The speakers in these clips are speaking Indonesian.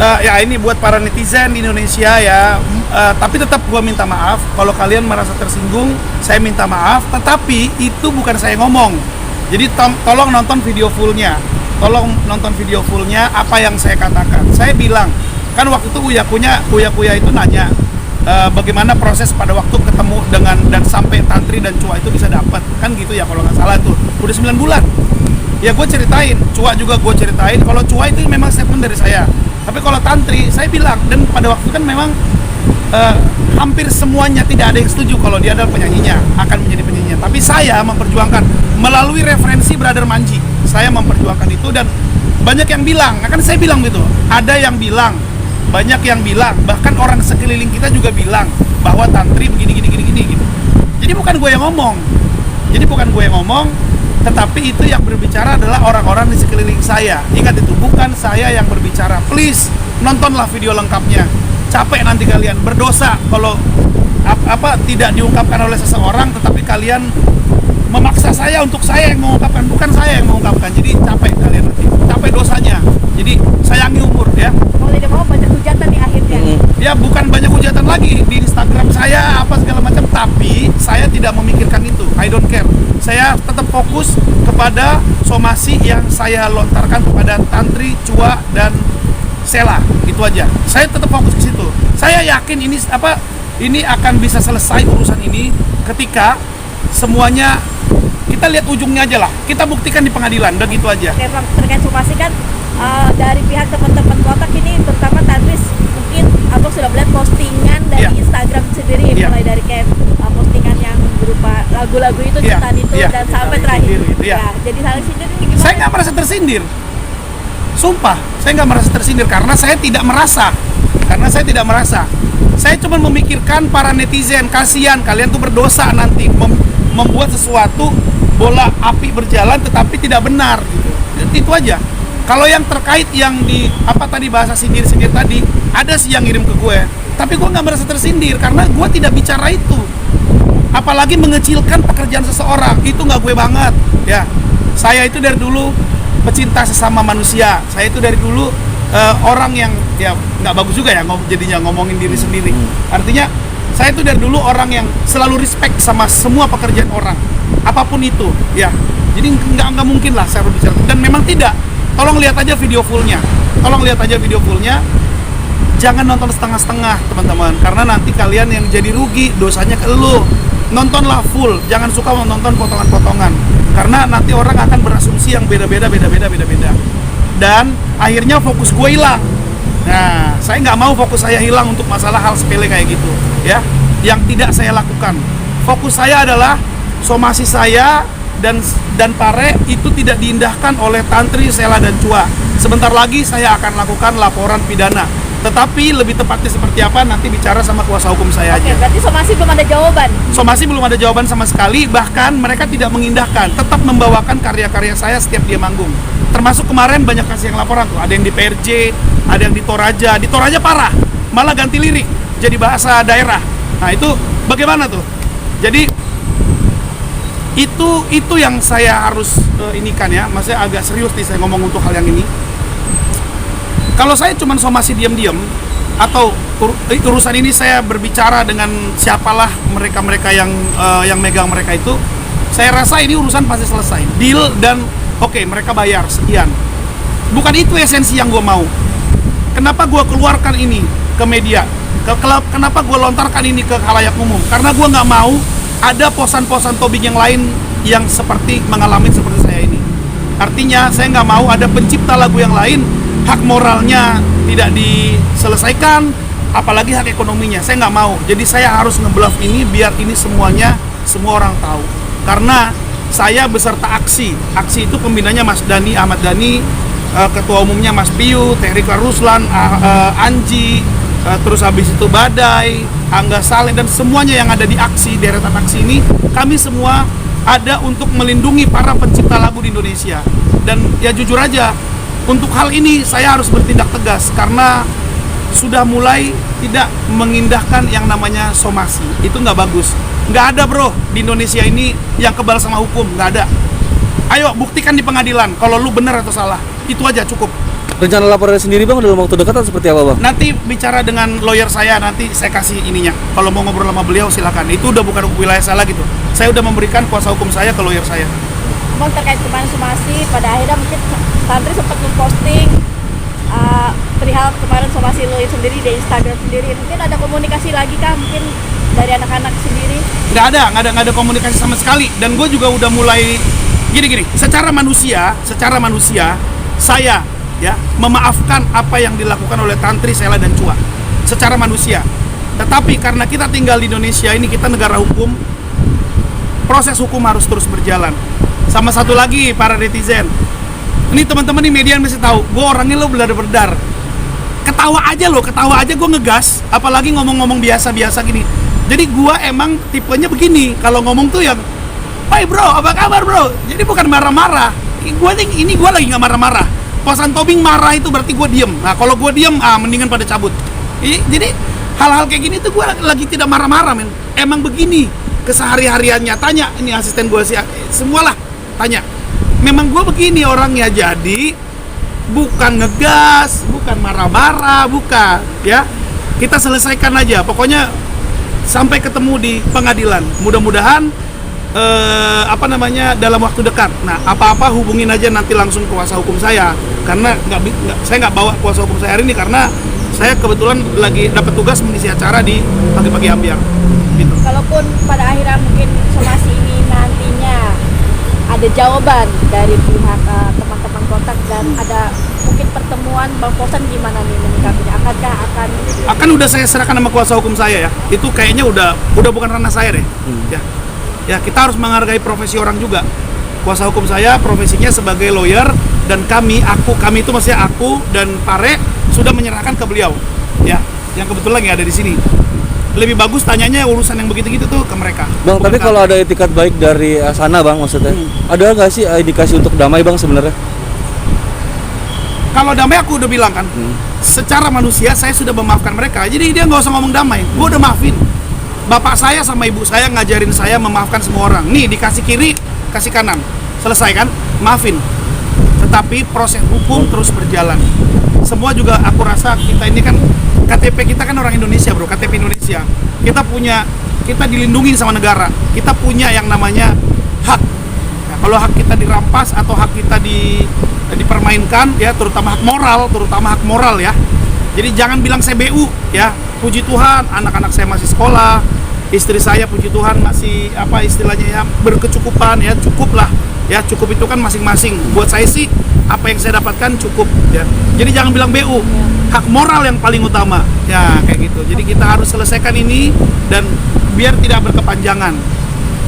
Ya ini buat para netizen di Indonesia ya, tapi tetap gue minta maaf kalau kalian merasa tersinggung. Saya minta maaf, tetapi itu bukan saya ngomong. Jadi tolong nonton video fullnya, apa yang saya katakan. Saya bilang kan waktu itu Uya itu nanya bagaimana proses pada waktu ketemu dengan dan sampai Tantri dan Cua itu bisa dapat, kan gitu ya kalau nggak salah tuh udah 9 bulan. Ya gue ceritain, Cua juga gue ceritain. Kalau Cua itu memang statement dari saya. Tapi kalau Tantri, saya bilang, dan pada waktu kan memang hampir semuanya tidak ada yang setuju kalau dia adalah penyanyinya, akan menjadi penyanyinya. Tapi saya memperjuangkan melalui referensi Brother Manji. Saya memperjuangkan itu dan banyak yang bilang, kan saya bilang gitu, ada yang bilang, banyak yang bilang, bahkan orang sekeliling kita juga bilang bahwa Tantri begini gitu. Jadi bukan gue yang ngomong, tetapi itu yang berbicara adalah orang-orang di sekeliling saya. Ingat itu, bukan saya yang berbicara. Please, nontonlah video lengkapnya. Capek nanti kalian, berdosa kalau tidak diungkapkan oleh seseorang, tetapi kalian memaksa saya untuk saya yang mengungkapkan, bukan saya yang mengungkapkan. Jadi capek kalian nanti, capek dosanya. Jadi sayangi umur ya. Kalau tidak mau banyak hujatan di akhirnya. Ya bukan banyak hujatan lagi di Instagram saya apa segala macam, tapi saya tidak memikirkan itu. I don't care. Saya tetap fokus kepada somasi yang saya lontarkan kepada Tantri, Cua dan Sela. Itu aja. Saya tetap fokus ke situ. Saya yakin ini akan bisa selesai urusan ini ketika semuanya kita lihat ujungnya aja lah. Kita buktikan di pengadilan dan gitu aja. Oke, Bang, terkait somasi kan dari pihak teman-teman kotak ini, terutama Tantri, mungkin Abang sudah melihat postingan dari Instagram sendiri, mulai dari kayak postingan yang berupa lagu-lagu itu tadi itu dan sampai terakhir. Jadi saling sindir ini gimana? Saya nggak merasa tersindir. Sumpah, saya nggak merasa tersindir karena saya tidak merasa. Saya cuma memikirkan para netizen, kasihan kalian tuh berdosa nanti membuat sesuatu bola api berjalan tetapi tidak benar gitu. Itu aja. Kalau yang terkait yang di bahasa sindir-sindir tadi, ada sih yang ngirim ke gue, tapi gue nggak merasa tersindir karena gue tidak bicara itu. Apalagi mengecilkan pekerjaan seseorang, itu nggak gue banget ya. Saya itu dari dulu pecinta sesama manusia. Saya itu dari dulu orang yang ya nggak bagus juga ya jadinya ngomongin diri sendiri. Artinya saya itu dari dulu orang yang selalu respect sama semua pekerjaan orang, apapun itu ya. Jadi nggak mungkin lah saya berbicara. Dan memang tidak. Tolong lihat aja video fullnya. Jangan nonton setengah-setengah teman-teman, karena nanti kalian yang jadi rugi, dosanya ke elu. Nontonlah full, jangan suka menonton potongan-potongan, karena nanti orang akan berasumsi yang beda-beda. Dan akhirnya fokus gue hilang. Nah, saya nggak mau fokus saya hilang untuk masalah hal sepele kayak gitu ya, yang tidak saya lakukan. Fokus saya adalah somasi saya dan Pare itu tidak diindahkan oleh Tantri, Sela dan Cua. Sebentar lagi saya akan lakukan laporan pidana. Tetapi lebih tepatnya seperti apa nanti bicara sama kuasa hukum saya aja. Oke, berarti somasi belum ada jawaban. Somasi belum ada jawaban sama sekali, bahkan mereka tidak mengindahkan, tetap membawakan karya-karya saya setiap dia manggung. Termasuk kemarin banyak kasih yang laporan tuh, ada yang di PRJ, ada yang di Toraja. Di Toraja parah, malah ganti lirik jadi bahasa daerah. Nah, itu bagaimana tuh? Jadi itu yang saya harus inikan ya, maksudnya agak serius nih saya ngomong untuk hal yang ini. Kalau saya cuma somasi diam-diam atau urusan ini saya berbicara dengan siapalah mereka yang megang mereka itu, saya rasa ini urusan pasti selesai, deal dan oke, mereka bayar sekian. Bukan itu esensi yang gue mau. Kenapa gue keluarkan ini ke media? Kenapa gue lontarkan ini ke khalayak umum? Karena gue nggak mau ada posan-posan tobing yang lain yang mengalami seperti saya ini. Artinya saya nggak mau ada pencipta lagu yang lain hak moralnya tidak diselesaikan, apalagi hak ekonominya. Saya nggak mau. Jadi saya harus ngebluff ini biar ini semua orang tahu. Karena saya beserta aksi itu pembinanya Mas Dhani, Ahmad Dhani, ketua umumnya Mas Piyu, Terika Ruslan, Anji, terus habis itu Badai, Angga Saleh, dan semuanya yang ada di deretan aksi ini, kami semua ada untuk melindungi para pencipta lagu di Indonesia. Dan ya jujur aja, untuk hal ini saya harus bertindak tegas karena sudah mulai tidak mengindahkan yang namanya somasi. Itu nggak bagus. Nggak ada bro di Indonesia ini yang kebal sama hukum, nggak ada. Ayo buktikan di pengadilan kalau lu benar atau salah. Itu aja cukup. Rencana laporan sendiri Bang dalam waktu dekat atau seperti apa Bang? Nanti bicara dengan lawyer saya, nanti saya kasih ininya. Kalau mau ngobrol sama beliau silakan. Itu udah bukan wilayah saya lagi tuh. Saya udah memberikan kuasa hukum saya ke lawyer saya. Bang, terkait kemarin somasi, pada akhirnya mungkin santri sempat memposting perihal kemarin somasi lo sendiri di Instagram sendiri. Mungkin ada komunikasi lagi kah mungkin dari anak-anak sendiri? Nggak ada komunikasi sama sekali. Dan gue juga udah mulai gini. Secara manusia, saya ya memaafkan apa yang dilakukan oleh Tantri, Sela dan Cua. Secara manusia. Tetapi karena kita tinggal di Indonesia ini, kita negara hukum, proses hukum harus terus berjalan. Sama satu lagi para netizen, ini teman-teman di media mesti tahu, gue orangnya lo beladar-beladar. Ketawa aja gue ngegas, apalagi ngomong-ngomong biasa-biasa gini. Jadi gue emang tipenya begini, kalau ngomong tuh yang, "Hai bro, apa kabar bro?" Jadi bukan marah-marah. Ini gue lagi nggak marah-marah. Posan Tobing marah itu berarti gue diem. Nah kalau gue diem, mendingan pada cabut. Jadi hal-hal kayak gini tuh gue lagi tidak marah-marah, men. Emang begini kesehari-hariannya. Tanya ini asisten gue sih, semualah tanya. Memang gue begini orangnya, jadi bukan ngegas, bukan marah-marah, bukan ya. Kita selesaikan aja. Pokoknya sampai ketemu di pengadilan. Mudah-mudahan dalam waktu dekat. Nah, apa-apa hubungin aja nanti langsung kuasa hukum saya, karena saya nggak bawa kuasa hukum saya hari ini karena saya kebetulan lagi dapat tugas mengisi acara di Pagi-Pagi Ambiang. Gitu. Kalaupun pada akhirnya mungkin somasi ini nantinya ada jawaban dari pihak teman-teman kotak dan ada mungkin pertemuan, Bang Posan gimana nih menyikapinya? Akan udah saya serahkan sama kuasa hukum saya ya. Itu kayaknya udah bukan ranah saya deh. Ya kita harus menghargai profesi orang juga. Kuasa hukum saya profesinya sebagai lawyer, dan kami itu maksudnya aku dan Pare sudah menyerahkan ke beliau. Ya, yang kebetulan nggak ada di sini. Lebih bagus tanyanya urusan yang begitu-gitu tuh ke mereka. Bang, tapi kalau ada etikat baik dari sana Bang maksudnya, ada nggak sih indikasi untuk damai Bang sebenarnya? Kalau damai aku udah bilang kan, secara manusia saya sudah memaafkan mereka. Jadi dia nggak usah ngomong damai, gue udah maafin. Bapak saya sama ibu saya ngajarin saya memaafkan semua orang. Nih dikasih kiri, kasih kanan, selesai kan? Maafin. Tetapi proses hukum terus berjalan. Semua juga aku rasa kita ini kan KTP kita kan orang Indonesia bro, KTP Indonesia. Kita dilindungi sama negara. Kita punya yang namanya hak. Nah, kalau hak kita dirampas atau hak kita dipermainkan ya, terutama hak moral ya. Jadi jangan bilang saya BU ya. Puji Tuhan anak-anak saya masih sekolah, istri saya puji Tuhan masih istilahnya ya berkecukupan ya, cukup lah ya. Cukup itu kan masing-masing. Buat saya sih apa yang saya dapatkan cukup ya. Jadi jangan bilang BU, hak moral yang paling utama ya, kayak gitu. Jadi kita harus selesaikan ini dan biar tidak berkepanjangan.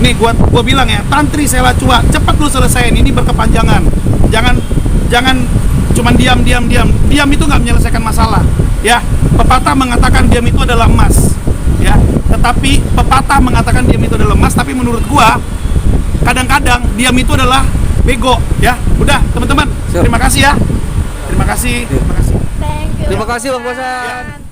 Nih gua bilang ya, Tantri, Sela, Cua, cepat lu selesaiin ini, berkepanjangan. Jangan cuman diam. Diam itu nggak menyelesaikan masalah ya. Pepatah mengatakan diam itu adalah emas ya. Tetapi pepatah mengatakan diam itu adalah emas, tapi menurut gua kadang-kadang diam itu adalah bego ya. Udah teman-teman, terima kasih ya. Terima kasih. Terima kasih Bang Posan.